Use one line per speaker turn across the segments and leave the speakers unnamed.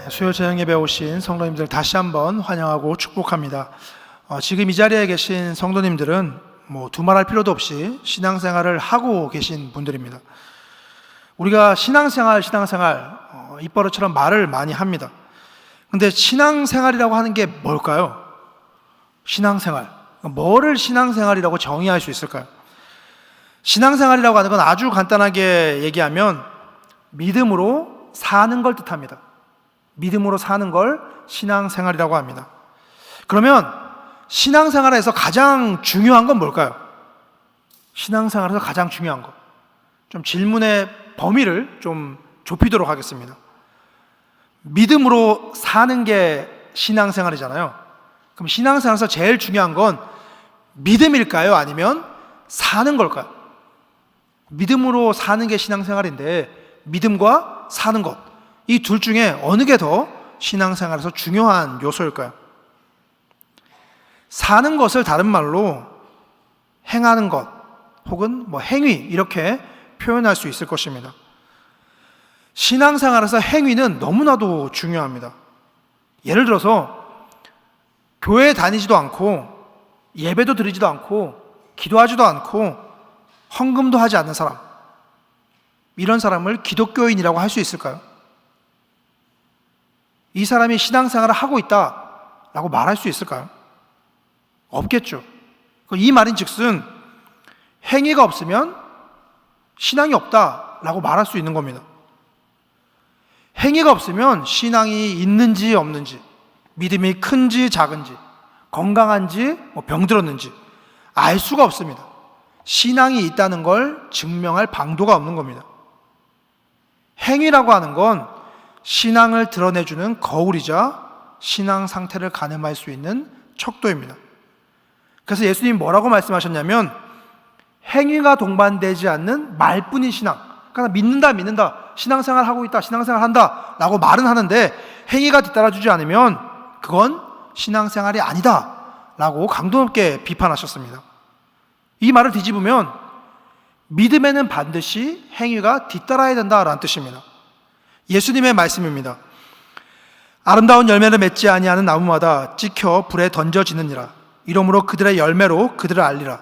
수요 저녁 예배 오신 성도님들 다시 한번 환영하고 축복합니다. 지금 이 자리에 계신 성도님들은 두말할 필요도 없이 신앙생활을 하고 계신 분들입니다. 우리가 신앙생활 입버릇처럼 말을 많이 합니다. 근데 신앙생활이라고 하는 게 뭘까요? 신앙생활. 뭐를 신앙생활이라고 정의할 수 있을까요? 신앙생활이라고 하는 건 아주 간단하게 얘기하면 믿음으로 사는 걸 뜻합니다. 믿음으로 사는 걸 신앙생활이라고 합니다. 그러면 신앙생활에서 가장 중요한 건 뭘까요? 신앙생활에서 가장 중요한 것. 좀 질문의 범위를 좀 좁히도록 하겠습니다. 믿음으로 사는 게 신앙생활이잖아요. 그럼 신앙생활에서 제일 중요한 건 믿음일까요? 아니면 사는 걸까요? 믿음으로 사는 게 신앙생활인데 믿음과 사는 것, 이 둘 중에 어느 게 더 신앙생활에서 중요한 요소일까요? 사는 것을 다른 말로 행하는 것 혹은 행위, 이렇게 표현할 수 있을 것입니다. 신앙생활에서 행위는 너무나도 중요합니다. 예를 들어서 교회에 다니지도 않고 예배도 드리지도 않고 기도하지도 않고 헌금도 하지 않는 사람, 이런 사람을 기독교인이라고 할 수 있을까요? 이 사람이 신앙생활을 하고 있다라고 말할 수 있을까요? 없겠죠. 이 말인즉슨 행위가 없으면 신앙이 없다라고 말할 수 있는 겁니다. 행위가 없으면 신앙이 있는지 없는지, 믿음이 큰지 작은지, 건강한지 병들었는지 알 수가 없습니다. 신앙이 있다는 걸 증명할 방도가 없는 겁니다. 행위라고 하는 건 신앙을 드러내주는 거울이자 신앙 상태를 가늠할 수 있는 척도입니다. 그래서 예수님이 뭐라고 말씀하셨냐면 행위가 동반되지 않는 말뿐인 신앙, 그러니까 믿는다, 신앙생활 하고 있다, 신앙생활 한다 라고 말은 하는데 행위가 뒤따라주지 않으면 그건 신앙생활이 아니다 라고 강도 높게 비판하셨습니다. 이 말을 뒤집으면 믿음에는 반드시 행위가 뒤따라야 된다라는 뜻입니다. 예수님의 말씀입니다. 아름다운 열매를 맺지 아니하는 나무마다 찍혀 불에 던져지느니라. 이러므로 그들의 열매로 그들을 알리라.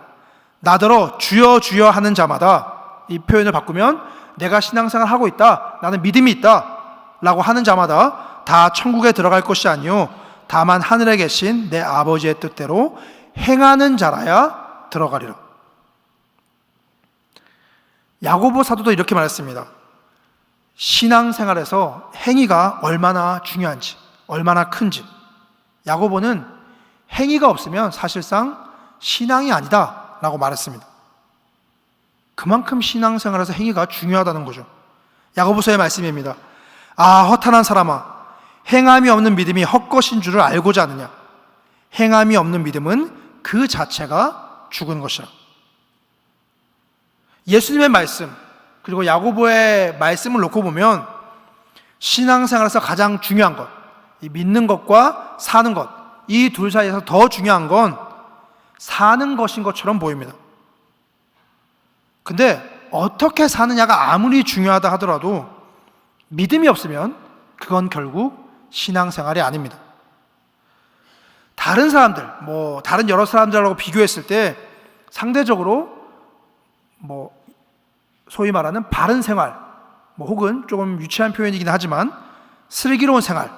나더러 주여 주여 하는 자마다, 이 표현을 바꾸면 내가 신앙생활 하고 있다, 나는 믿음이 있다 라고 하는 자마다 다 천국에 들어갈 것이 아니요 다만 하늘에 계신 내 아버지의 뜻대로 행하는 자라야 들어가리라. 야고보 사도도 이렇게 말했습니다. 신앙생활에서 행위가 얼마나 중요한지, 얼마나 큰지. 야고보는 행위가 없으면 사실상 신앙이 아니다 라고 말했습니다. 그만큼 신앙생활에서 행위가 중요하다는 거죠. 야고보서의 말씀입니다. 허탄한 사람아, 행함이 없는 믿음이 헛것인 줄을 알고자 하느냐. 행함이 없는 믿음은 그 자체가 죽은 것이라. 예수님의 말씀 그리고 야고보의 말씀을 놓고 보면 신앙생활에서 가장 중요한 것, 이 믿는 것과 사는 것, 이 둘 사이에서 더 중요한 건 사는 것인 것처럼 보입니다. 근데 어떻게 사느냐가 아무리 중요하다 하더라도 믿음이 없으면 그건 결국 신앙생활이 아닙니다. 다른 사람들, 다른 여러 사람들하고 비교했을 때 상대적으로 소위 말하는 바른 생활, 혹은 조금 유치한 표현이긴 하지만 슬기로운 생활,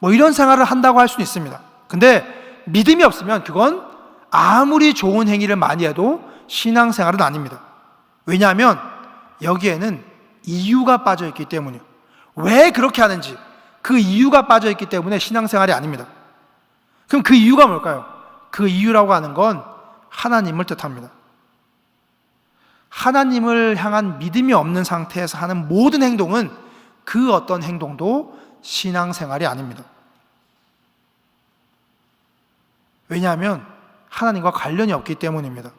이런 생활을 한다고 할 수는 있습니다. 근데 믿음이 없으면 그건 아무리 좋은 행위를 많이 해도 신앙생활은 아닙니다. 왜냐하면 여기에는 이유가 빠져 있기 때문이에요. 왜 그렇게 하는지 그 이유가 빠져 있기 때문에 신앙생활이 아닙니다. 그럼 그 이유가 뭘까요? 그 이유라고 하는 건 하나님을 뜻합니다. 하나님을 향한 믿음이 없는 상태에서 하는 모든 행동은 그 어떤 행동도 신앙생활이 아닙니다. 왜냐하면 하나님과 관련이 없기 때문입니다.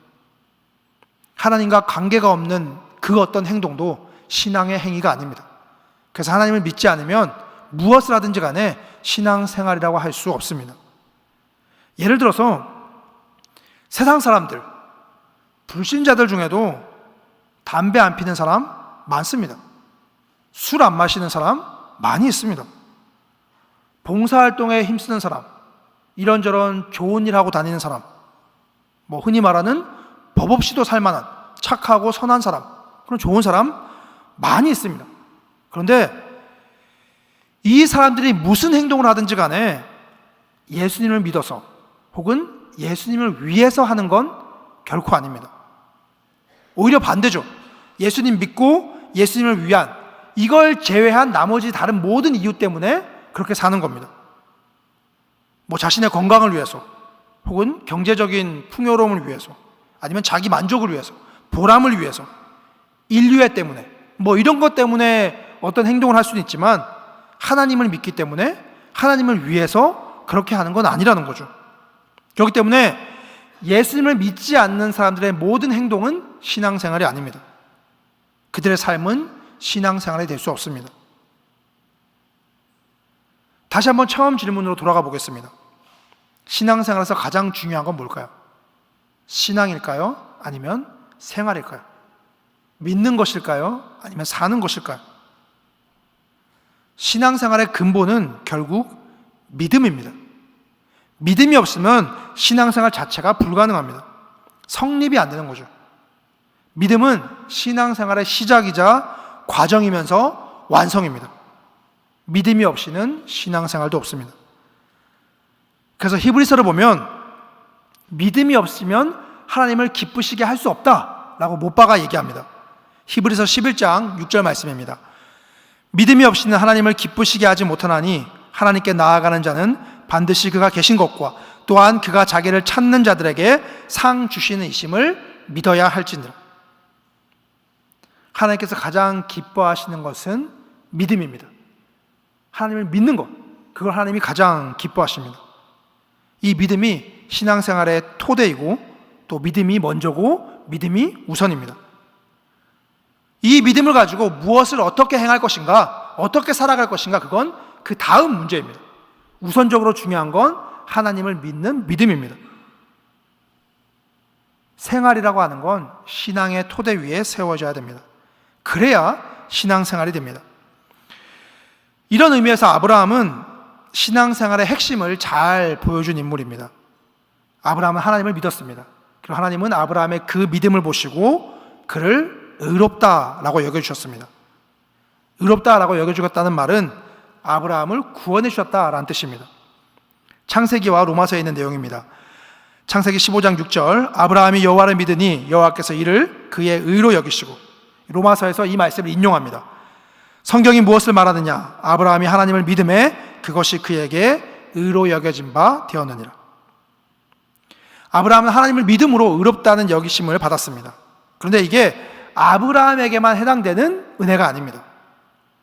하나님과 관계가 없는 그 어떤 행동도 신앙의 행위가 아닙니다. 그래서 하나님을 믿지 않으면 무엇을 하든지 간에 신앙생활이라고 할 수 없습니다. 예를 들어서 세상 사람들, 불신자들 중에도 담배 안 피는 사람 많습니다. 술 안 마시는 사람 많이 있습니다. 봉사활동에 힘쓰는 사람, 이런저런 좋은 일 하고 다니는 사람, 흔히 말하는 법 없이도 살만한 착하고 선한 사람, 그런 좋은 사람 많이 있습니다. 그런데 이 사람들이 무슨 행동을 하든지 간에 예수님을 믿어서 혹은 예수님을 위해서 하는 건 결코 아닙니다. 오히려 반대죠. 예수님 믿고 예수님을 위한, 이걸 제외한 나머지 다른 모든 이유 때문에 그렇게 사는 겁니다. 자신의 건강을 위해서 혹은 경제적인 풍요로움을 위해서, 아니면 자기 만족을 위해서, 보람을 위해서, 인류애 때문에 이런 것 때문에 어떤 행동을 할 수는 있지만 하나님을 믿기 때문에 하나님을 위해서 그렇게 하는 건 아니라는 거죠. 그렇기 때문에 예수님을 믿지 않는 사람들의 모든 행동은 신앙생활이 아닙니다. 그들의 삶은 신앙생활이 될 수 없습니다. 다시 한번 처음 질문으로 돌아가 보겠습니다. 신앙생활에서 가장 중요한 건 뭘까요? 신앙일까요? 아니면 생활일까요? 믿는 것일까요? 아니면 사는 것일까요? 신앙생활의 근본은 결국 믿음입니다. 믿음이 없으면 신앙생활 자체가 불가능합니다. 성립이 안 되는 거죠. 믿음은 신앙생활의 시작이자 과정이면서 완성입니다. 믿음이 없이는 신앙생활도 없습니다. 그래서 히브리서를 보면 믿음이 없으면 하나님을 기쁘시게 할 수 없다라고 못 박아 얘기합니다. 히브리서 11장 6절 말씀입니다. 믿음이 없이는 하나님을 기쁘시게 하지 못하나니 하나님께 나아가는 자는 반드시 그가 계신 것과 또한 그가 자기를 찾는 자들에게 상 주시는 이심을 믿어야 할지니라. 하나님께서 가장 기뻐하시는 것은 믿음입니다. 하나님을 믿는 것, 그걸 하나님이 가장 기뻐하십니다. 이 믿음이 신앙생활의 토대이고 또 믿음이 먼저고 믿음이 우선입니다. 이 믿음을 가지고 무엇을 어떻게 행할 것인가, 어떻게 살아갈 것인가, 그건 그 다음 문제입니다. 우선적으로 중요한 건 하나님을 믿는 믿음입니다. 생활이라고 하는 건 신앙의 토대 위에 세워져야 됩니다. 그래야 신앙생활이 됩니다. 이런 의미에서 아브라함은 신앙생활의 핵심을 잘 보여준 인물입니다. 아브라함은 하나님을 믿었습니다. 그리고 하나님은 아브라함의 그 믿음을 보시고 그를 의롭다라고 여겨주셨습니다. 의롭다라고 여겨주셨다는 말은 아브라함을 구원해 주셨다라는 뜻입니다. 창세기와 로마서에 있는 내용입니다. 창세기 15장 6절, 아브라함이 여호와를 믿으니 여호와께서 이를 그의 의로 여기시고, 로마서에서 이 말씀을 인용합니다. 성경이 무엇을 말하느냐? 아브라함이 하나님을 믿음에 그것이 그에게 의로 여겨진 바 되었느니라. 아브라함은 하나님을 믿음으로 의롭다는 여기심을 받았습니다. 그런데 이게 아브라함에게만 해당되는 은혜가 아닙니다.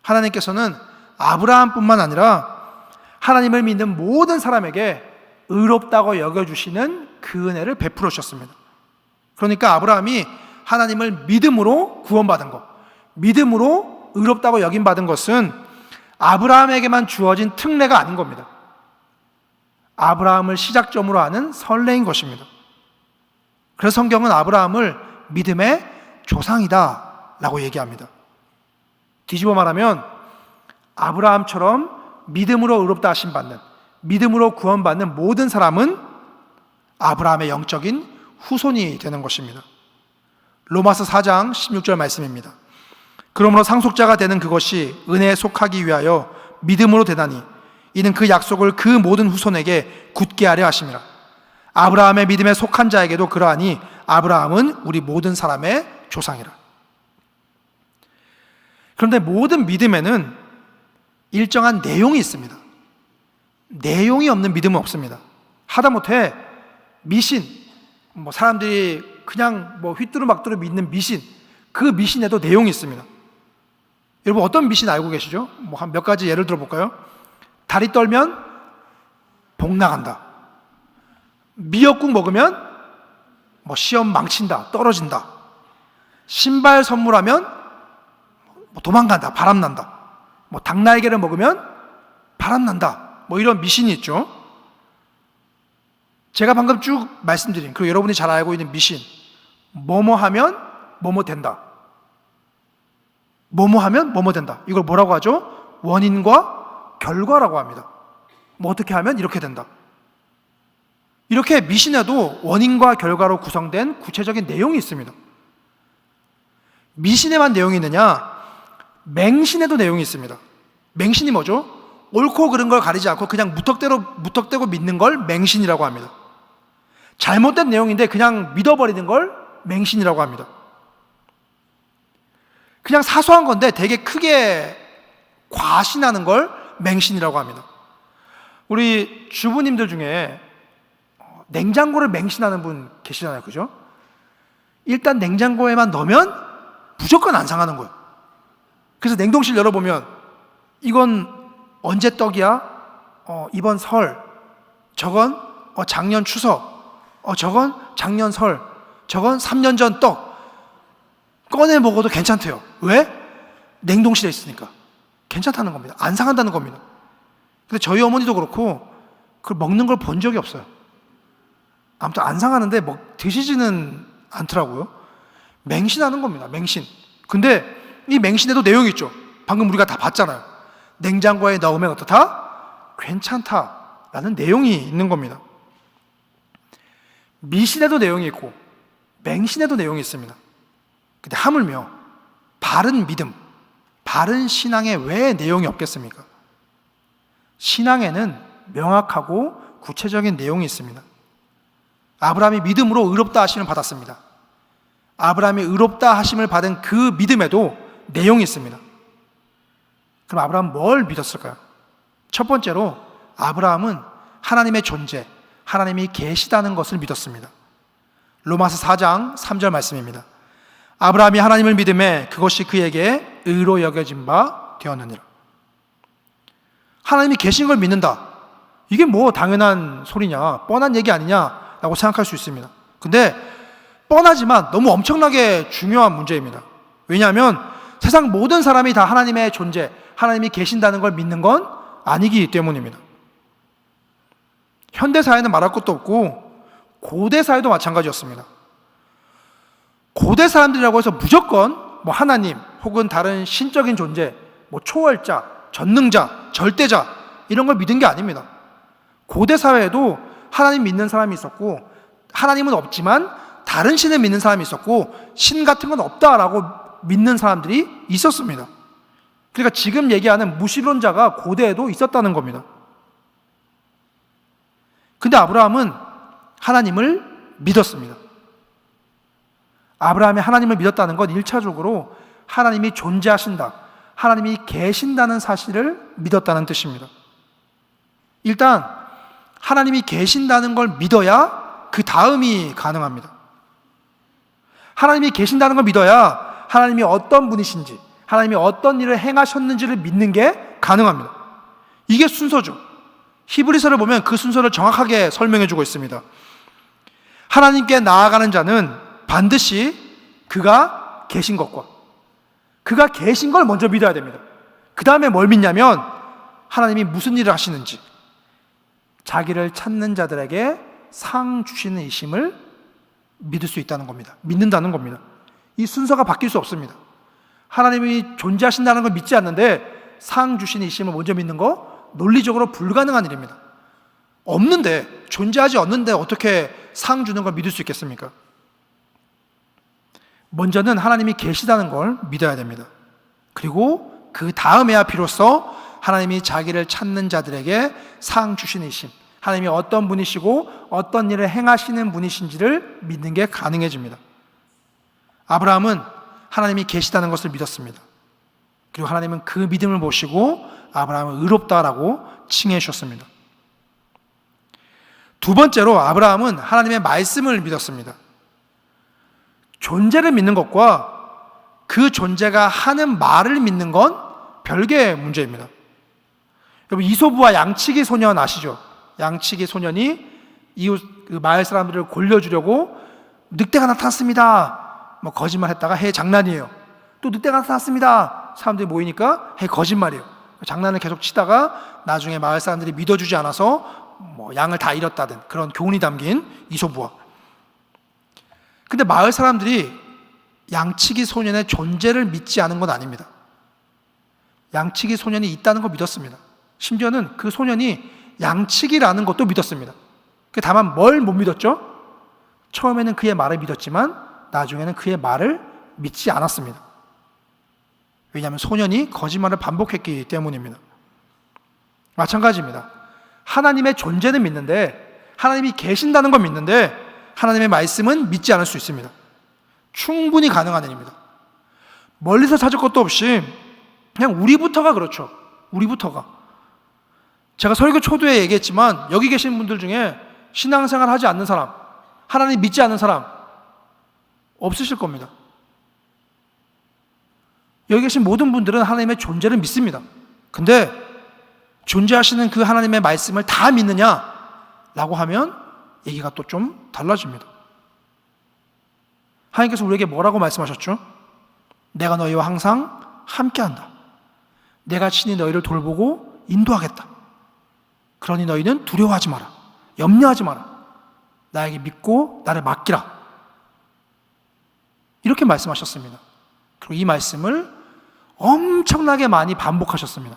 하나님께서는 아브라함뿐만 아니라 하나님을 믿는 모든 사람에게 의롭다고 여겨주시는 그 은혜를 베풀어 주셨습니다. 그러니까 아브라함이 하나님을 믿음으로 구원받은 것, 믿음으로 의롭다고 여김받은 것은 아브라함에게만 주어진 특례가 아닌 겁니다. 아브라함을 시작점으로 하는 선례인 것입니다. 그래서 성경은 아브라함을 믿음의 조상이다 라고 얘기합니다. 뒤집어 말하면 아브라함처럼 믿음으로 의롭다 하심 받는, 믿음으로 구원받는 모든 사람은 아브라함의 영적인 후손이 되는 것입니다. 로마서 4장 16절 말씀입니다. 그러므로 상속자가 되는 그것이 은혜에 속하기 위하여 믿음으로 되나니 이는 그 약속을 그 모든 후손에게 굳게 하려 하심이라. 아브라함의 믿음에 속한 자에게도 그러하니 아브라함은 우리 모든 사람의 조상이라. 그런데 모든 믿음에는 일정한 내용이 있습니다. 내용이 없는 믿음은 없습니다. 하다못해 미신, 사람들이 그냥 휘뚜루마뚜루 믿는 미신, 그 미신에도 내용이 있습니다. 여러분 어떤 미신 알고 계시죠? 한 몇 가지 예를 들어볼까요? 다리 떨면 복 나간다. 미역국 먹으면 시험 망친다, 떨어진다. 신발 선물하면 도망간다, 바람난다. 닭날개를 먹으면 바람난다. 이런 미신이 있죠. 제가 방금 쭉 말씀드린, 그리고 여러분이 잘 알고 있는 미신, 뭐뭐 하면 뭐뭐 된다. 뭐뭐 하면 뭐뭐 된다. 이걸 뭐라고 하죠? 원인과 결과라고 합니다. 뭐 어떻게 하면 이렇게 된다. 이렇게 미신에도 원인과 결과로 구성된 구체적인 내용이 있습니다. 미신에만 내용이 있느냐? 맹신에도 내용이 있습니다. 맹신이 뭐죠? 옳고 그른 걸 가리지 않고 그냥 무턱대고 믿는 걸 맹신이라고 합니다. 잘못된 내용인데 그냥 믿어버리는 걸 맹신이라고 합니다. 그냥 사소한 건데 되게 크게 과신하는 걸 맹신이라고 합니다. 우리 주부님들 중에 냉장고를 맹신하는 분 계시잖아요, 그죠? 일단 냉장고에만 넣으면 무조건 안 상하는 거예요. 그래서 냉동실 열어보면 이건 언제 떡이야? 이번 설. 저건 작년 추석. 저건 작년 설. 저건 3년 전 떡. 꺼내 먹어도 괜찮대요. 왜? 냉동실에 있으니까. 괜찮다는 겁니다. 안 상한다는 겁니다. 근데 저희 어머니도 그렇고 그걸 먹는 걸 본 적이 없어요. 아무튼 안 상하는데 드시지는 않더라고요. 맹신하는 겁니다. 맹신. 근데 이 맹신에도 내용이 있죠. 방금 우리가 다 봤잖아요. 냉장고에 넣으면 어떻다? 괜찮다라는 내용이 있는 겁니다. 미신에도 내용이 있고 맹신에도 내용이 있습니다. 근데 하물며 바른 믿음, 바른 신앙에 왜 내용이 없겠습니까? 신앙에는 명확하고 구체적인 내용이 있습니다. 아브라함이 믿음으로 의롭다 하심을 받았습니다. 아브라함이 의롭다 하심을 받은 그 믿음에도 내용이 있습니다. 그럼 아브라함은 뭘 믿었을까요? 첫 번째로 아브라함은 하나님의 존재, 하나님이 계시다는 것을 믿었습니다. 로마서 4장 3절 말씀입니다. 아브라함이 하나님을 믿음에 그것이 그에게 의로 여겨진 바 되었느니라. 하나님이 계신 걸 믿는다. 이게 뭐 당연한 소리냐, 뻔한 얘기 아니냐라고 생각할 수 있습니다. 근데 뻔하지만 너무 엄청나게 중요한 문제입니다. 왜냐하면 세상 모든 사람이 다 하나님의 존재, 하나님이 계신다는 걸 믿는 건 아니기 때문입니다. 현대사회는 말할 것도 없고 고대사회도 마찬가지였습니다. 고대 사람들이라고 해서 무조건 하나님 혹은 다른 신적인 존재, 초월자, 전능자, 절대자 이런 걸 믿은 게 아닙니다. 고대 사회에도 하나님 믿는 사람이 있었고 하나님은 없지만 다른 신을 믿는 사람이 있었고 신 같은 건 없다라고 믿는 사람들이 있었습니다. 그러니까 지금 얘기하는 무신론자가 고대에도 있었다는 겁니다. 근데 아브라함은 하나님을 믿었습니다. 아브라함이 하나님을 믿었다는 건 1차적으로 하나님이 존재하신다, 하나님이 계신다는 사실을 믿었다는 뜻입니다. 일단 하나님이 계신다는 걸 믿어야 그 다음이 가능합니다. 하나님이 계신다는 걸 믿어야 하나님이 어떤 분이신지, 하나님이 어떤 일을 행하셨는지를 믿는 게 가능합니다. 이게 순서죠. 히브리서를 보면 그 순서를 정확하게 설명해 주고 있습니다. 하나님께 나아가는 자는 반드시 그가 계신 것과 그가 계신 걸 먼저 믿어야 됩니다. 그 다음에 뭘 믿냐면 하나님이 무슨 일을 하시는지, 자기를 찾는 자들에게 상 주시는 이심을 믿을 수 있다는 겁니다. 믿는다는 겁니다. 이 순서가 바뀔 수 없습니다. 하나님이 존재하신다는 걸 믿지 않는데 상 주시는 이심을 먼저 믿는 거 논리적으로 불가능한 일입니다. 없는데, 존재하지 않는데 어떻게 상 주는 걸 믿을 수 있겠습니까? 먼저는 하나님이 계시다는 걸 믿어야 됩니다. 그리고 그 다음에야 비로소 하나님이 자기를 찾는 자들에게 상 주시는 이심, 하나님이 어떤 분이시고 어떤 일을 행하시는 분이신지를 믿는 게 가능해집니다. 아브라함은 하나님이 계시다는 것을 믿었습니다. 그리고 하나님은 그 믿음을 보시고 아브라함을 의롭다라고 칭해 주셨습니다. 두 번째로 아브라함은 하나님의 말씀을 믿었습니다. 존재를 믿는 것과 그 존재가 하는 말을 믿는 건 별개의 문제입니다. 여러분, 이소부와 양치기 소년 아시죠? 양치기 소년이 이웃 마을 사람들을 골려주려고 늑대가 나타났습니다, 거짓말 했다가 해 장난이에요. 또 늑대가 나타났습니다, 사람들이 모이니까 해 거짓말이에요. 장난을 계속 치다가 나중에 마을 사람들이 믿어주지 않아서 양을 다 잃었다든 그런 교훈이 담긴 이소부와. 근데 마을 사람들이 양치기 소년의 존재를 믿지 않은 건 아닙니다. 양치기 소년이 있다는 걸 믿었습니다. 심지어는 그 소년이 양치기라는 것도 믿었습니다. 다만 뭘 못 믿었죠? 처음에는 그의 말을 믿었지만 나중에는 그의 말을 믿지 않았습니다. 왜냐하면 소년이 거짓말을 반복했기 때문입니다. 마찬가지입니다. 하나님의 존재는 믿는데, 하나님이 계신다는 건 믿는데 하나님의 말씀은 믿지 않을 수 있습니다. 충분히 가능한 일입니다. 멀리서 찾을 것도 없이 그냥 우리부터가 그렇죠. 우리부터가. 제가 설교 초두에 얘기했지만 여기 계신 분들 중에 신앙생활 하지 않는 사람, 하나님 믿지 않는 사람 없으실 겁니다. 여기 계신 모든 분들은 하나님의 존재를 믿습니다. 근데 존재하시는 그 하나님의 말씀을 다 믿느냐? 라고 하면 얘기가 또 좀 달라집니다. 하나님께서 우리에게 뭐라고 말씀하셨죠? 내가 너희와 항상 함께한다. 내가 친히 너희를 돌보고 인도하겠다. 그러니 너희는 두려워하지 마라. 염려하지 마라. 나에게 믿고 나를 맡기라. 이렇게 말씀하셨습니다. 그리고 이 말씀을 엄청나게 많이 반복하셨습니다.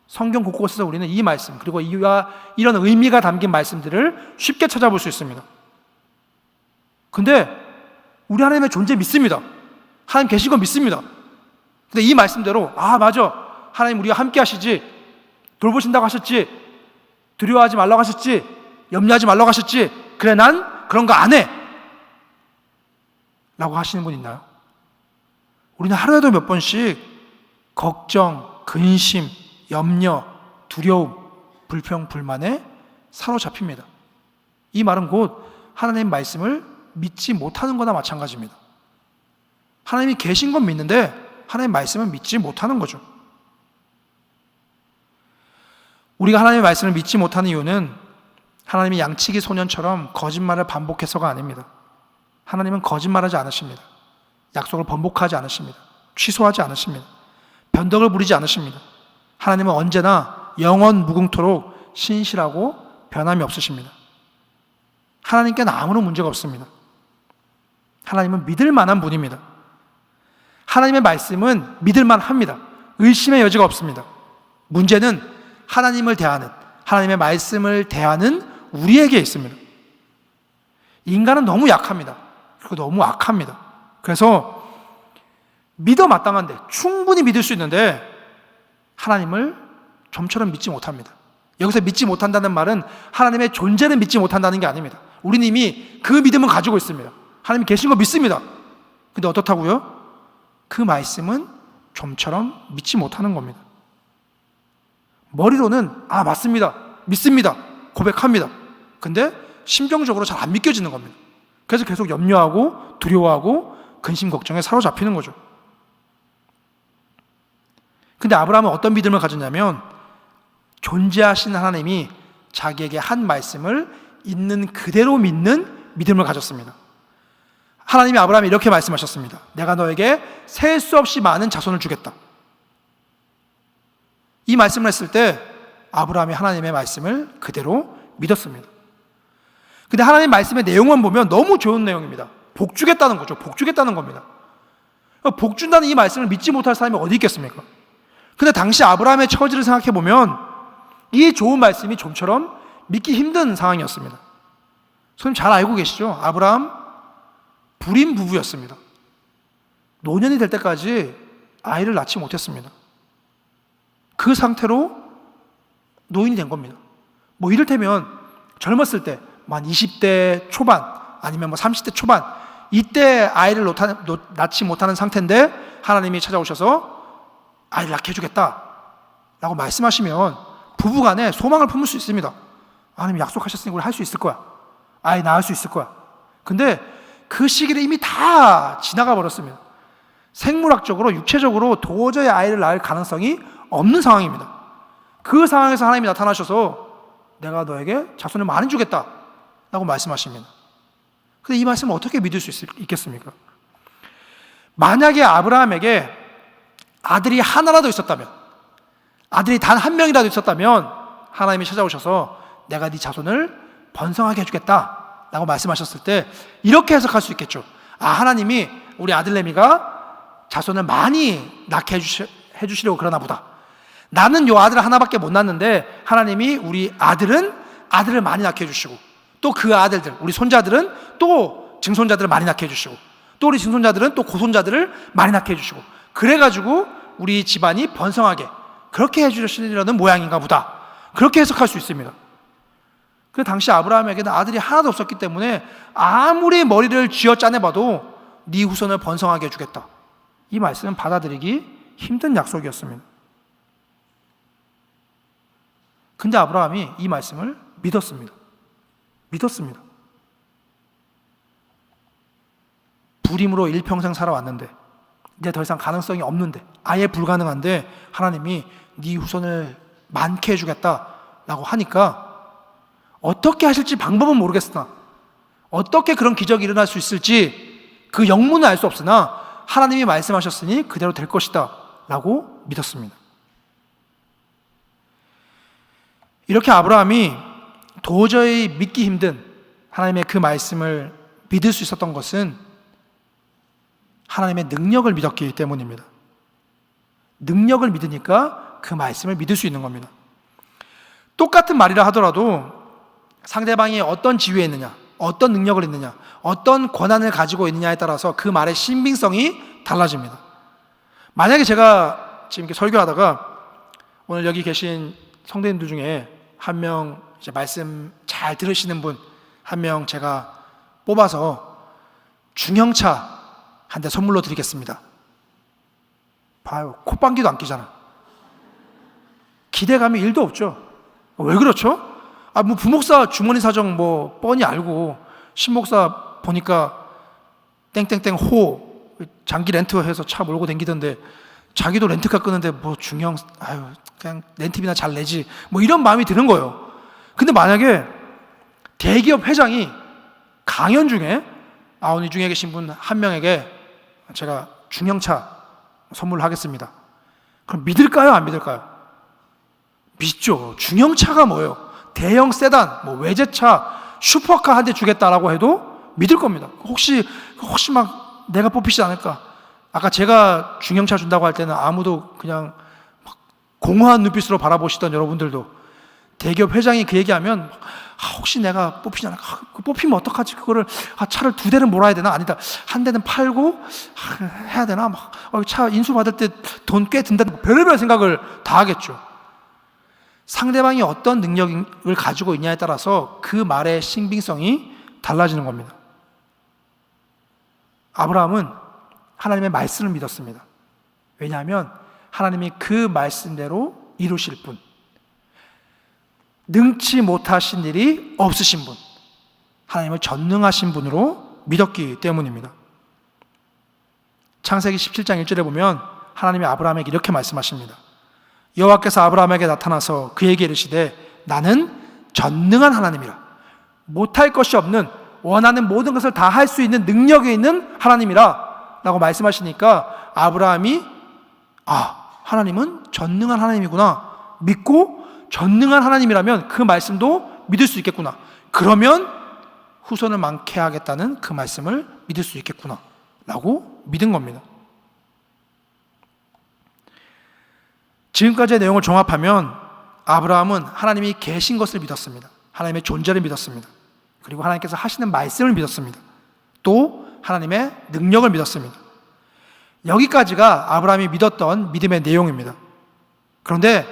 성경 곳곳에서 우리는 이 말씀, 그리고 이런 의미가 담긴 말씀들을 쉽게 찾아볼 수 있습니다. 근데 우리 하나님의 존재 믿습니다. 하나님 계신 거 믿습니다. 근데 이 말씀대로 맞아, 하나님 우리가 함께 하시지, 돌보신다고 하셨지, 두려워하지 말라고 하셨지, 염려하지 말라고 하셨지, 그래 난 그런 거 안 해 라고 하시는 분 있나요? 우리는 하루에도 몇 번씩 걱정, 근심, 염려, 두려움, 불평, 불만에 사로잡힙니다. 이 말은 곧 하나님의 말씀을 믿지 못하는 거나 마찬가지입니다. 하나님이 계신 건 믿는데 하나님의 말씀을 믿지 못하는 거죠. 우리가 하나님의 말씀을 믿지 못하는 이유는 하나님이 양치기 소년처럼 거짓말을 반복해서가 아닙니다. 하나님은 거짓말하지 않으십니다. 약속을 번복하지 않으십니다. 취소하지 않으십니다. 변덕을 부리지 않으십니다. 하나님은 언제나 영원 무궁토록 신실하고 변함이 없으십니다. 하나님께는 아무런 문제가 없습니다. 하나님은 믿을 만한 분입니다. 하나님의 말씀은 믿을 만합니다. 의심의 여지가 없습니다. 문제는 하나님을 대하는, 하나님의 말씀을 대하는 우리에게 있습니다. 인간은 너무 약합니다. 그리고 너무 악합니다. 그래서 믿어 마땅한데, 충분히 믿을 수 있는데 하나님을 좀처럼 믿지 못합니다. 여기서 믿지 못한다는 말은 하나님의 존재를 믿지 못한다는 게 아닙니다. 우리는 이미 그 믿음을 가지고 있습니다. 하나님 계신 거 믿습니다. 근데 어떻다고요? 그 말씀은 좀처럼 믿지 못하는 겁니다. 머리로는 맞습니다, 믿습니다, 고백합니다. 근데 심정적으로 잘 안 믿겨지는 겁니다. 그래서 계속 염려하고 두려워하고 근심 걱정에 사로잡히는 거죠. 근데 아브라함은 어떤 믿음을 가졌냐면 존재하신 하나님이 자기에게 한 말씀을 있는 그대로 믿는 믿음을 가졌습니다. 하나님이 아브라함에 이렇게 말씀하셨습니다. 내가 너에게 셀 수 없이 많은 자손을 주겠다. 이 말씀을 했을 때 아브라함이 하나님의 말씀을 그대로 믿었습니다. 근데 하나님 말씀의 내용만 보면 너무 좋은 내용입니다. 복 주겠다는 거죠. 복 주겠다는 겁니다. 복 준다는 이 말씀을 믿지 못할 사람이 어디 있겠습니까? 근데 당시 아브라함의 처지를 생각해 보면 이 좋은 말씀이 좀처럼 믿기 힘든 상황이었습니다. 선생님 잘 알고 계시죠? 아브라함 불임 부부였습니다. 노년이 될 때까지 아이를 낳지 못했습니다. 그 상태로 노인이 된 겁니다. 이를테면 젊었을 때 만 20대 초반 아니면 30대 초반 이때 아이를 낳지 못하는 상태인데 하나님이 찾아오셔서 아이를 낳게 해주겠다 라고 말씀하시면 부부간에 소망을 품을 수 있습니다. 하나님 약속하셨으니 우리 할 수 있을 거야. 아이 낳을 수 있을 거야. 근데 그 시기를 이미 다 지나가 버렸습니다. 생물학적으로 육체적으로 도저히 아이를 낳을 가능성이 없는 상황입니다. 그 상황에서 하나님이 나타나셔서 내가 너에게 자손을 많이 주겠다 라고 말씀하십니다. 근데 이 말씀을 어떻게 믿을 수 있겠습니까? 만약에 아브라함에게 아들이 하나라도 있었다면, 아들이 단 한 명이라도 있었다면 하나님이 찾아오셔서 내가 네 자손을 번성하게 해주겠다 라고 말씀하셨을 때 이렇게 해석할 수 있겠죠. 하나님이 우리 아들 레미가 자손을 많이 낳게 해주시려고 그러나 보다. 나는 요 아들 하나밖에 못 낳는데 하나님이 우리 아들을 많이 낳게 해주시고, 또 그 아들들, 우리 손자들은 또 증손자들을 많이 낳게 해주시고, 또 우리 증손자들은 또 고손자들을 많이 낳게 해주시고, 그래가지고 우리 집안이 번성하게 그렇게 해주시려는 모양인가 보다, 그렇게 해석할 수 있습니다. 그 당시 아브라함에게는 아들이 하나도 없었기 때문에 아무리 머리를 쥐어짜내봐도 네 후손을 번성하게 해주겠다, 이 말씀은 받아들이기 힘든 약속이었습니다. 근데 아브라함이 이 말씀을 믿었습니다. 불임으로 일평생 살아왔는데, 이제 더 이상 가능성이 없는데, 아예 불가능한데 하나님이 네 후손을 많게 해주겠다라고 하니까 어떻게 하실지 방법은 모르겠으나, 어떻게 그런 기적이 일어날 수 있을지 그 영문은 알 수 없으나 하나님이 말씀하셨으니 그대로 될 것이다 라고 믿었습니다. 이렇게 아브라함이 도저히 믿기 힘든 하나님의 그 말씀을 믿을 수 있었던 것은 하나님의 능력을 믿었기 때문입니다. 능력을 믿으니까 그 말씀을 믿을 수 있는 겁니다. 똑같은 말이라 하더라도 상대방이 어떤 지위에 있느냐, 어떤 능력을 있느냐, 어떤 권한을 가지고 있느냐에 따라서 그 말의 신빙성이 달라집니다. 만약에 제가 지금 이렇게 설교하다가 오늘 여기 계신 성도님들 중에 한 명 이제 말씀 잘 들으시는 분 한 명 제가 뽑아서 중형차 한 대 선물로 드리겠습니다. 봐요, 콧방귀도 안 끼잖아. 기대감이 1도 없죠. 왜 그렇죠? 뭐 부목사 주머니 사정 뭐 뻔히 알고, 신목사 보니까 땡땡땡 호 장기 렌트해서 차 몰고 다니던데 자기도 렌트카 끄는데 뭐 중형, 그냥 렌트비나 잘 내지, 뭐 이런 마음이 드는 거예요. 근데 만약에 대기업 회장이 강연 중에 오늘 이 중에 계신 분 한 명에게 제가 중형차 선물을 하겠습니다, 그럼 믿을까요, 안 믿을까요? 믿죠. 중형차가 뭐예요? 대형 세단, 뭐 외제차, 슈퍼카 한 대 주겠다라고 해도 믿을 겁니다. 혹시 막 내가 뽑히지 않을까? 아까 제가 중형차 준다고 할 때는 아무도 그냥 막 공허한 눈빛으로 바라보시던 여러분들도 대기업 회장이 그 얘기하면 혹시 내가 뽑히지 않을까? 뽑히면 어떡하지? 그거를 차를 2대는 몰아야 되나? 아니다, 한 대는 팔고 해야 되나? 막 차 인수 받을 때 돈 꽤 든다, 별의별 생각을 다 하겠죠. 상대방이 어떤 능력을 가지고 있냐에 따라서 그 말의 신빙성이 달라지는 겁니다. 아브라함은 하나님의 말씀을 믿었습니다. 왜냐하면 하나님이 그 말씀대로 이루실 분, 능치 못하신 일이 없으신 분, 하나님을 전능하신 분으로 믿었기 때문입니다. 창세기 17장 1절에 보면 하나님이 아브라함에게 이렇게 말씀하십니다. 여호와께서 아브라함에게 나타나서 그에게 이르시되 나는 전능한 하나님이라, 못할 것이 없는, 원하는 모든 것을 다 할 수 있는 능력이 있는 하나님이라 라고 말씀하시니까 아브라함이 하나님은 전능한 하나님이구나, 믿고 전능한 하나님이라면 그 말씀도 믿을 수 있겠구나, 그러면 후손을 많게 하겠다는 그 말씀을 믿을 수 있겠구나 라고 믿은 겁니다. 지금까지의 내용을 종합하면 아브라함은 하나님이 계신 것을 믿었습니다. 하나님의 존재를 믿었습니다. 그리고 하나님께서 하시는 말씀을 믿었습니다. 또 하나님의 능력을 믿었습니다. 여기까지가 아브라함이 믿었던 믿음의 내용입니다. 그런데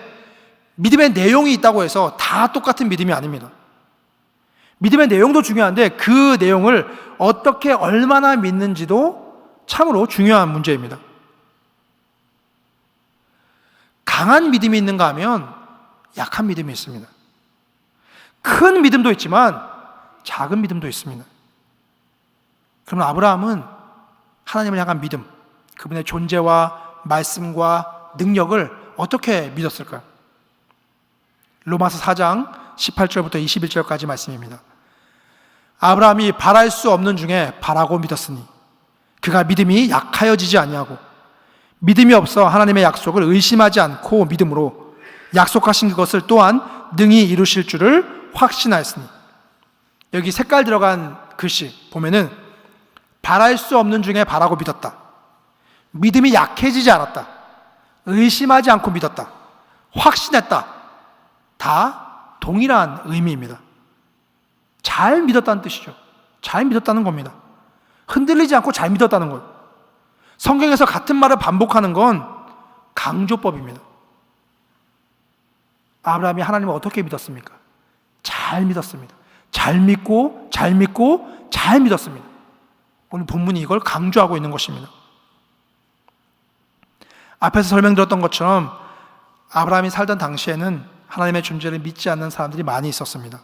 믿음의 내용이 있다고 해서 다 똑같은 믿음이 아닙니다. 믿음의 내용도 중요한데 그 내용을 어떻게 얼마나 믿는지도 참으로 중요한 문제입니다. 강한 믿음이 있는가 하면 약한 믿음이 있습니다. 큰 믿음도 있지만 작은 믿음도 있습니다. 그러면 아브라함은 하나님을 향한 믿음, 그분의 존재와 말씀과 능력을 어떻게 믿었을까요? 로마서 4장 18절부터 21절까지 말씀입니다. 아브라함이 바랄 수 없는 중에 바라고 믿었으니 그가 믿음이 약하여지지 아니하고 믿음이 없어 하나님의 약속을 의심하지 않고 믿음으로 약속하신 그것을 또한 능히 이루실 줄을 확신하였으니, 여기 색깔 들어간 글씨 보면은 바랄 수 없는 중에 바라고 믿었다, 믿음이 약해지지 않았다, 의심하지 않고 믿었다, 확신했다. 다 동일한 의미입니다. 잘 믿었다는 뜻이죠. 잘 믿었다는 겁니다. 흔들리지 않고 잘 믿었다는 거예요. 성경에서 같은 말을 반복하는 건 강조법입니다. 아브라함이 하나님을 어떻게 믿었습니까? 잘 믿었습니다. 잘 믿고 잘 믿고 잘 믿었습니다. 오늘 본문이 이걸 강조하고 있는 것입니다. 앞에서 설명드렸던 것처럼 아브라함이 살던 당시에는 하나님의 존재를 믿지 않는 사람들이 많이 있었습니다.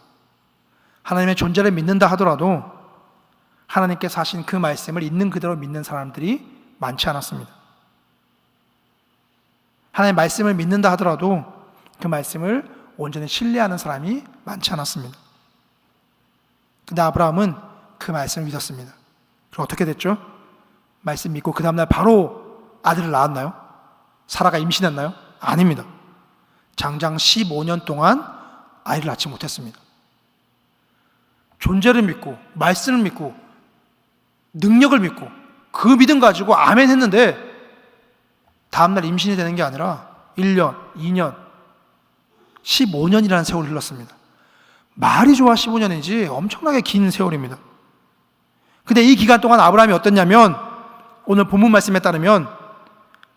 하나님의 존재를 믿는다 하더라도 하나님께서 하신 그 말씀을 있는 그대로 믿는 사람들이 많지 않았습니다. 하나님의 말씀을 믿는다 하더라도 그 말씀을 온전히 신뢰하는 사람이 많지 않았습니다. 근데 아브라함은 그 말씀을 믿었습니다. 그럼 어떻게 됐죠? 말씀 믿고 그 다음날 바로 아들을 낳았나요? 사라가 임신했나요? 아닙니다. 장장 15년 동안 아이를 낳지 못했습니다. 존재를 믿고 말씀을 믿고 능력을 믿고 그 믿음 가지고 아멘 했는데 다음날 임신이 되는 게 아니라 1년, 2년, 15년이라는 세월이 흘렀습니다. 말이 좋아 15년이지 엄청나게 긴 세월입니다. 근데 이 기간 동안 아브라함이 어땠냐면 오늘 본문 말씀에 따르면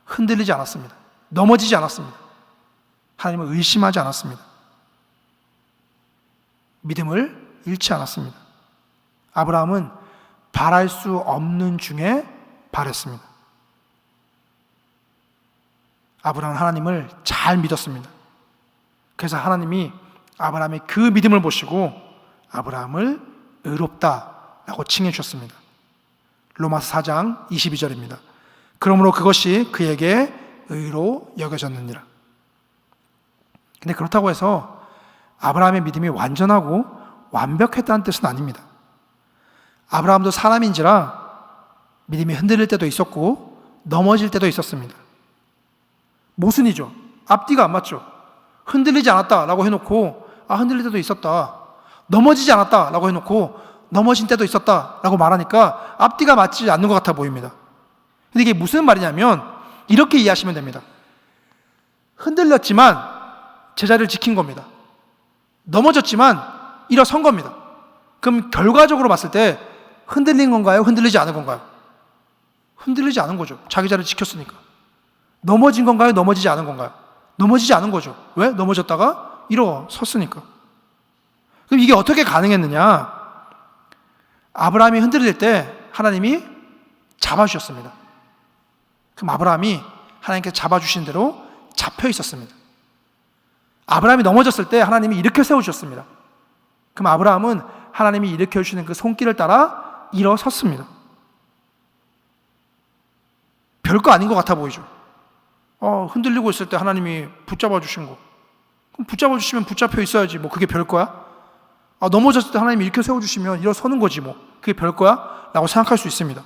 흔들리지 않았습니다. 넘어지지 않았습니다. 하나님을 의심하지 않았습니다. 믿음을 잃지 않았습니다. 아브라함은 바랄 수 없는 중에 바랬습니다. 아브라함은 하나님을 잘 믿었습니다. 그래서 하나님이 아브라함의 그 믿음을 보시고 아브라함을 의롭다라고 칭해 주셨습니다. 로마서 4장 22절입니다. 그러므로 그것이 그에게 의로 여겨졌느니라. 근데 그렇다고 해서 아브라함의 믿음이 완전하고 완벽했다는 뜻은 아닙니다. 아브라함도 사람인지라 믿음이 흔들릴 때도 있었고 넘어질 때도 있었습니다. 모순이죠. 앞뒤가 안 맞죠. 흔들리지 않았다라고 해놓고 흔들릴 때도 있었다. 넘어지지 않았다라고 해놓고 넘어진 때도 있었다라고 말하니까 앞뒤가 맞지 않는 것 같아 보입니다. 근데 이게 무슨 말이냐면 이렇게 이해하시면 됩니다. 흔들렸지만 제자리를 지킨 겁니다. 넘어졌지만 일어선 겁니다. 그럼 결과적으로 봤을 때 흔들린 건가요? 흔들리지 않은 건가요? 흔들리지 않은 거죠. 자기 자리를 지켰으니까. 넘어진 건가요? 넘어지지 않은 건가요? 넘어지지 않은 거죠. 왜? 넘어졌다가 일어섰으니까. 그럼 이게 어떻게 가능했느냐? 아브라함이 흔들릴 때 하나님이 잡아주셨습니다. 그럼 아브라함이 하나님께서 잡아주신 대로 잡혀 있었습니다. 아브라함이 넘어졌을 때 하나님이 일으켜 세우셨습니다. 그럼 아브라함은 하나님이 일으켜 주시는 그 손길을 따라 일어섰습니다. 별거 아닌 것 같아 보이죠. 흔들리고 있을 때 하나님이 붙잡아 주신 거. 그럼 붙잡아 주시면 붙잡혀 있어야지. 뭐 그게 별거야? 넘어졌을 때 하나님이 일으켜 세워주시면 일어서는 거지 뭐. 그게 별거야? 라고 생각할 수 있습니다.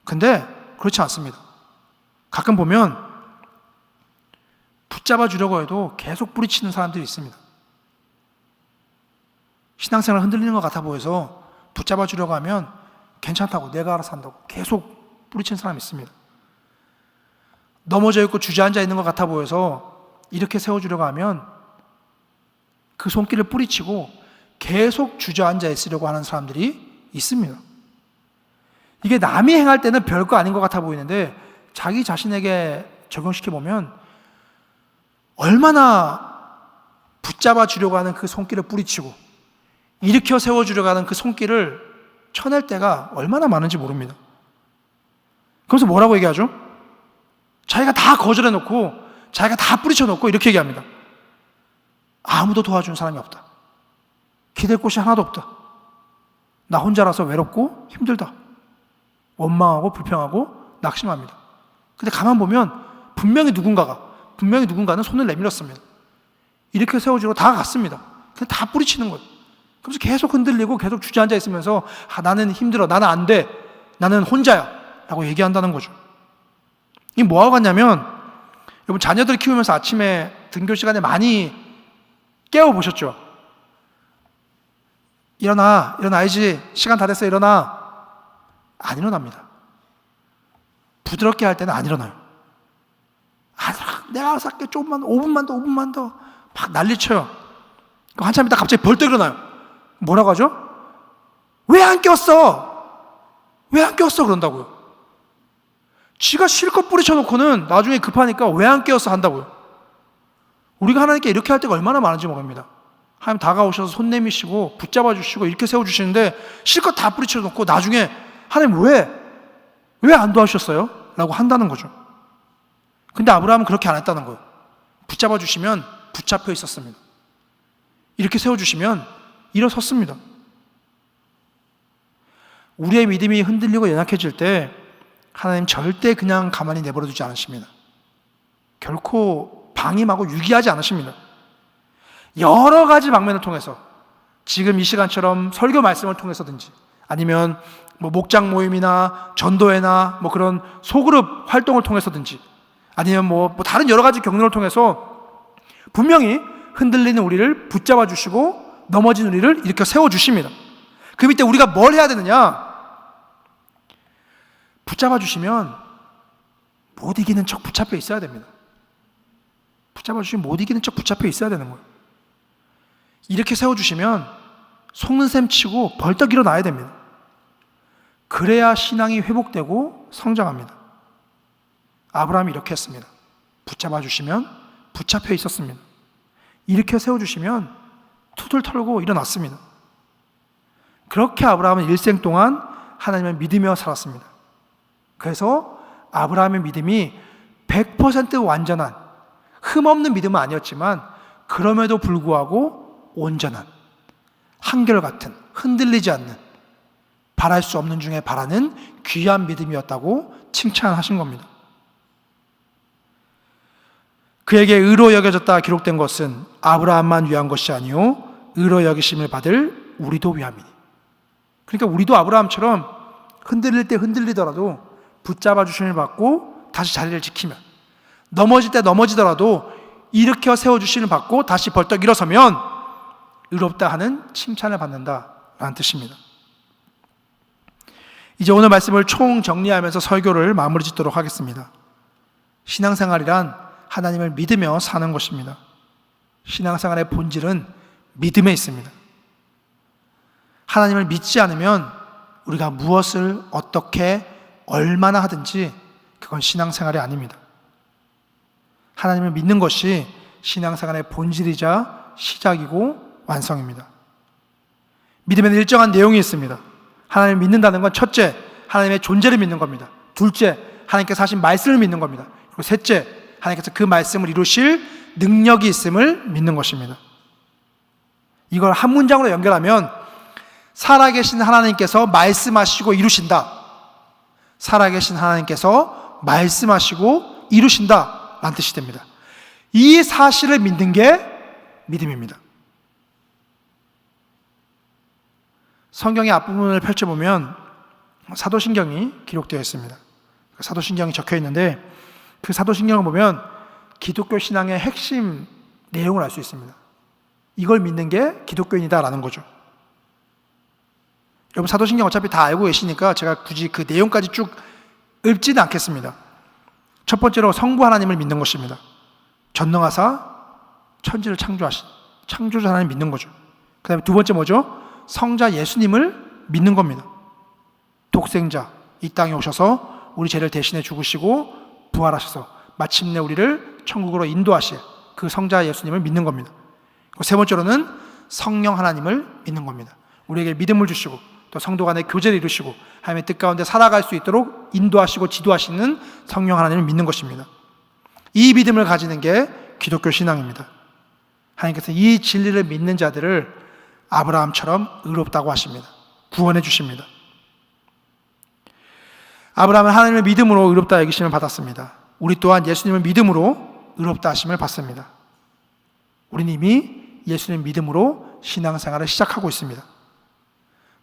근데 그렇지 않습니다. 가끔 보면 붙잡아 주려고 해도 계속 뿌리치는 사람들이 있습니다. 신앙생활 흔들리는 것 같아 보여서 붙잡아 주려고 하면 괜찮다고, 내가 알아서 한다고 계속 뿌리치는 사람이 있습니다. 넘어져 있고 주저앉아 있는 것 같아 보여서 이렇게 세워주려고 하면 그 손길을 뿌리치고 계속 주저앉아 있으려고 하는 사람들이 있습니다. 이게 남이 행할 때는 별거 아닌 것 같아 보이는데 자기 자신에게 적용시켜보면 얼마나 붙잡아 주려고 하는 그 손길을 뿌리치고 일으켜 세워주려고 하는 그 손길을 쳐낼 때가 얼마나 많은지 모릅니다. 그래서 뭐라고 얘기하죠? 자기가 다 거절해놓고 자기가 다 뿌리쳐놓고 이렇게 얘기합니다. 아무도 도와주는 사람이 없다. 기댈 곳이 하나도 없다. 나 혼자라서 외롭고 힘들다. 원망하고 불평하고 낙심합니다. 근데 가만 보면 분명히 누군가는 손을 내밀었습니다. 이렇게 세워주고 다 갔습니다. 근데 다 뿌리치는 거예요. 그래서 계속 흔들리고 계속 주저앉아 있으면서 나는 힘들어, 나는 안 돼, 나는 혼자야 라고 얘기한다는 거죠. 이게 뭐하고 같냐면 여러분 자녀들 키우면서 아침에 등교 시간에 많이 깨워보셨죠? 일어나야지, 시간 다 됐어, 일어나. 안 일어납니다. 부드럽게 할 때는 안 일어나요. 내가 알아서 할게. 조금만, 5분만 더, 5분만 더. 막 난리쳐요. 한참 있다 갑자기 벌떡 일어나요. 뭐라고 하죠? 왜 안 꼈어? 왜 안 꼈어? 그런다고요. 지가 실컷 뿌리쳐놓고는 나중에 급하니까 왜 안 깨웠어? 한다고요. 우리가 하나님께 이렇게 할 때가 얼마나 많은지 모릅니다. 하나님 다가오셔서 손 내미시고 붙잡아 주시고 이렇게 세워주시는데 실컷 다 뿌리쳐놓고 나중에 하나님 왜 안 도와주셨어요? 라고 한다는 거죠. 근데 아브라함은 그렇게 안 했다는 거예요. 붙잡아 주시면 붙잡혀 있었습니다. 이렇게 세워주시면 일어섰습니다. 우리의 믿음이 흔들리고 연약해질 때 하나님 절대 그냥 가만히 내버려 두지 않으십니다. 결코 방임하고 유기하지 않으십니다. 여러 가지 방면을 통해서 지금 이 시간처럼 설교 말씀을 통해서든지 아니면 목장 모임이나 전도회나 그런 소그룹 활동을 통해서든지 아니면 다른 여러 가지 경로를 통해서 분명히 흔들리는 우리를 붙잡아 주시고 넘어진 우리를 일으켜 세워 주십니다. 그 밑에 우리가 뭘 해야 되느냐? 붙잡아 주시면 못 이기는 척 붙잡혀 있어야 됩니다. 붙잡아 주시면 못 이기는 척 붙잡혀 있어야 되는 거예요. 이렇게 세워 주시면 속는 셈 치고 벌떡 일어나야 됩니다. 그래야 신앙이 회복되고 성장합니다. 아브라함이 이렇게 했습니다. 붙잡아 주시면 붙잡혀 있었습니다. 이렇게 세워주시면 투들 털고 일어났습니다. 그렇게 아브라함은 일생 동안 하나님을 믿으며 살았습니다. 그래서 아브라함의 믿음이 100% 완전한 흠없는 믿음은 아니었지만 그럼에도 불구하고 온전한 한결같은 흔들리지 않는 바랄 수 없는 중에 바라는 귀한 믿음이었다고 칭찬하신 겁니다. 그에게 의로 여겨졌다 기록된 것은 아브라함만 위한 것이 아니요 의로 여기심을 받을 우리도 위함이니. 그러니까 우리도 아브라함처럼 흔들릴 때 흔들리더라도 붙잡아 주심을 받고 다시 자리를 지키면, 넘어질 때 넘어지더라도 일으켜 세워주심을 받고 다시 벌떡 일어서면 의롭다 하는 칭찬을 받는다라는 뜻입니다. 이제 오늘 말씀을 총 정리하면서 설교를 마무리 짓도록 하겠습니다. 신앙생활이란 하나님을 믿으며 사는 것입니다. 신앙생활의 본질은 믿음에 있습니다. 하나님을 믿지 않으면 우리가 무엇을 어떻게 얼마나 하든지 그건 신앙생활이 아닙니다. 하나님을 믿는 것이 신앙생활의 본질이자 시작이고 완성입니다. 믿음에는 일정한 내용이 있습니다. 하나님을 믿는다는 건 첫째, 하나님의 존재를 믿는 겁니다. 둘째, 하나님께서 하신 말씀을 믿는 겁니다. 그리고 셋째, 하나님께서 그 말씀을 이루실 능력이 있음을 믿는 것입니다. 이걸 한 문장으로 연결하면 살아계신 하나님께서 말씀하시고 이루신다. 살아계신 하나님께서 말씀하시고 이루신다 라는 뜻이 됩니다. 이 사실을 믿는 게 믿음입니다. 성경의 앞부분을 펼쳐보면 사도신경이 기록되어 있습니다. 사도신경이 적혀 있는데 그 사도신경을 보면 기독교 신앙의 핵심 내용을 알 수 있습니다. 이걸 믿는 게 기독교인이다라는 거죠. 여러분 사도신경 어차피 다 알고 계시니까 제가 굳이 그 내용까지 쭉 읊지는 않겠습니다. 첫 번째로 성부 하나님을 믿는 것입니다. 전능하사 천지를 창조하신 창조자 하나님 믿는 거죠. 그 다음에 두 번째 뭐죠? 성자 예수님을 믿는 겁니다. 독생자 이 땅에 오셔서 우리 죄를 대신해 죽으시고 부활하셔서 마침내 우리를 천국으로 인도하실 그 성자 예수님을 믿는 겁니다. 세 번째로는 성령 하나님을 믿는 겁니다. 우리에게 믿음을 주시고 또 성도 간의 교제를 이루시고 하나님의 뜻 가운데 살아갈 수 있도록 인도하시고 지도하시는 성령 하나님을 믿는 것입니다. 이 믿음을 가지는 게 기독교 신앙입니다. 하나님께서 이 진리를 믿는 자들을 아브라함처럼 의롭다고 하십니다. 구원해 주십니다. 아브라함은 하나님의 믿음으로 의롭다 여기심을 받았습니다. 우리 또한 예수님을 믿음으로 의롭다 하심을 받습니다. 우리는 이미 예수님 믿음으로 신앙생활을 시작하고 있습니다.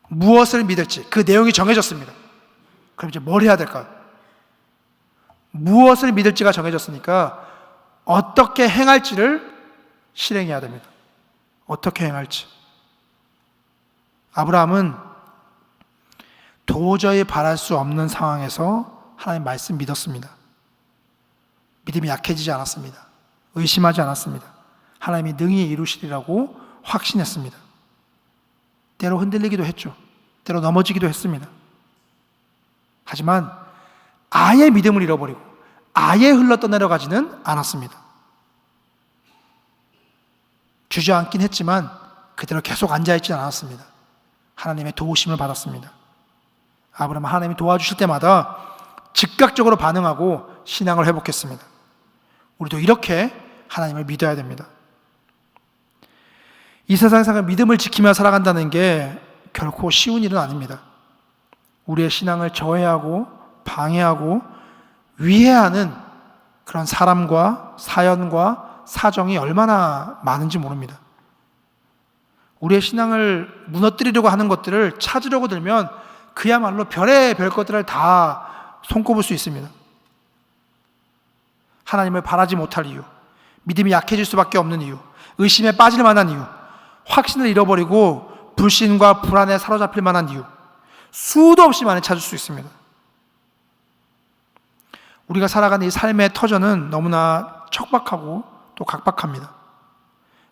무엇을 믿을지 그 내용이 정해졌습니다. 그럼 이제 뭘 해야 될까요? 무엇을 믿을지가 정해졌으니까 어떻게 행할지를 실행해야 됩니다. 어떻게 행할지. 아브라함은 도저히 바랄 수 없는 상황에서 하나님 말씀 믿었습니다. 믿음이 약해지지 않았습니다. 의심하지 않았습니다. 하나님이 능히 이루시리라고 확신했습니다. 때로 흔들리기도 했죠. 때로 넘어지기도 했습니다. 하지만 아예 믿음을 잃어버리고 아예 흘러떠내려가지는 않았습니다. 주저앉긴 했지만 그대로 계속 앉아있지는 않았습니다. 하나님의 도우심을 받았습니다. 아브라함은 하나님이 도와주실 때마다 즉각적으로 반응하고 신앙을 회복했습니다. 우리도 이렇게 하나님을 믿어야 됩니다. 이 세상에서 믿음을 지키며 살아간다는 게 결코 쉬운 일은 아닙니다. 우리의 신앙을 저해하고 방해하고 위해하는 그런 사람과 사연과 사정이 얼마나 많은지 모릅니다. 우리의 신앙을 무너뜨리려고 하는 것들을 찾으려고 들면 그야말로 별의별 것들을 다 손꼽을 수 있습니다. 하나님을 바라지 못할 이유, 믿음이 약해질 수밖에 없는 이유, 의심에 빠질 만한 이유, 확신을 잃어버리고 불신과 불안에 사로잡힐 만한 이유, 수도 없이 많이 찾을 수 있습니다. 우리가 살아가는 이 삶의 터전은 너무나 척박하고 또 각박합니다.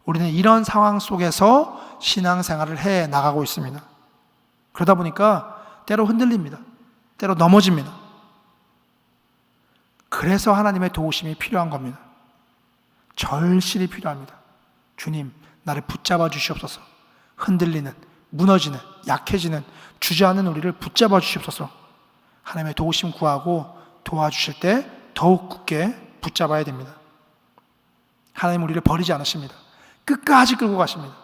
우리는 이런 상황 속에서 신앙생활을 해 나가고 있습니다. 그러다 보니까 때로 흔들립니다. 때로 넘어집니다. 그래서 하나님의 도우심이 필요한 겁니다. 절실히 필요합니다. 주님, 나를 붙잡아 주시옵소서. 흔들리는, 무너지는, 약해지는, 주저하는 우리를 붙잡아 주시옵소서. 하나님의 도우심 구하고 도와주실 때 더욱 굳게 붙잡아야 됩니다. 하나님 우리를 버리지 않으십니다. 끝까지 끌고 가십니다.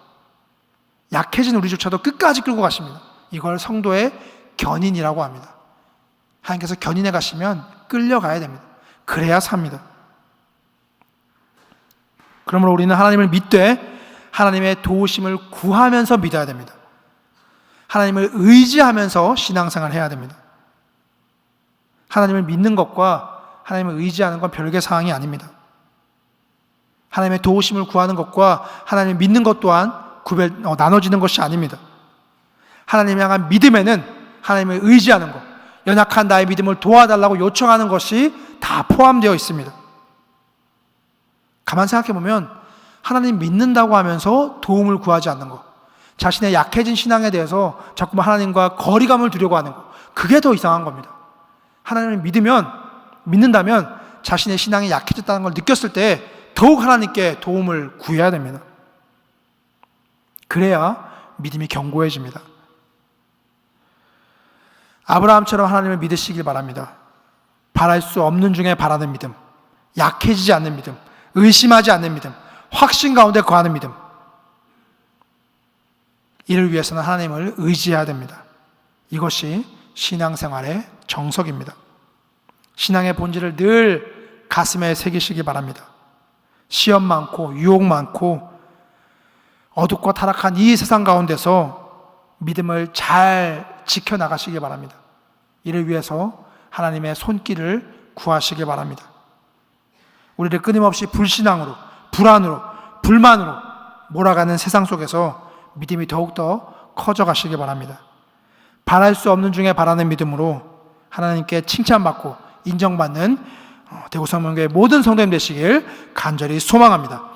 약해진 우리조차도 끝까지 끌고 가십니다. 이걸 성도의 견인이라고 합니다. 하나님께서 견인해 가시면 끌려가야 됩니다. 그래야 삽니다. 그러므로 우리는 하나님을 믿되 하나님의 도우심을 구하면서 믿어야 됩니다. 하나님을 의지하면서 신앙생활을 해야 됩니다. 하나님을 믿는 것과 하나님을 의지하는 건 별개 사항이 아닙니다. 하나님의 도우심을 구하는 것과 하나님을 믿는 것 또한 나눠지는 것이 아닙니다. 하나님을 향한 믿음에는 하나님을 의지하는 것, 연약한 나의 믿음을 도와달라고 요청하는 것이 다 포함되어 있습니다. 가만 생각해 보면 하나님 믿는다고 하면서 도움을 구하지 않는 것, 자신의 약해진 신앙에 대해서 자꾸만 하나님과 거리감을 두려고 하는 것, 그게 더 이상한 겁니다. 하나님을 믿는다면 자신의 신앙이 약해졌다는 걸 느꼈을 때 더욱 하나님께 도움을 구해야 됩니다. 그래야 믿음이 견고해집니다. 아브라함처럼 하나님을 믿으시길 바랍니다. 바랄 수 없는 중에 바라는 믿음, 약해지지 않는 믿음, 의심하지 않는 믿음, 확신 가운데 거하는 믿음. 이를 위해서는 하나님을 의지해야 됩니다. 이것이 신앙생활의 정석입니다. 신앙의 본질을 늘 가슴에 새기시기 바랍니다. 시험 많고 유혹 많고 어둡고 타락한 이 세상 가운데서 믿음을 잘 지켜나가시기 바랍니다. 이를 위해서 하나님의 손길을 구하시기 바랍니다. 우리를 끊임없이 불신앙으로, 불안으로, 불만으로 몰아가는 세상 속에서 믿음이 더욱더 커져가시기 바랍니다. 바랄 수 없는 중에 바라는 믿음으로 하나님께 칭찬받고 인정받는 대구성명교회 모든 성도님 되시길 간절히 소망합니다.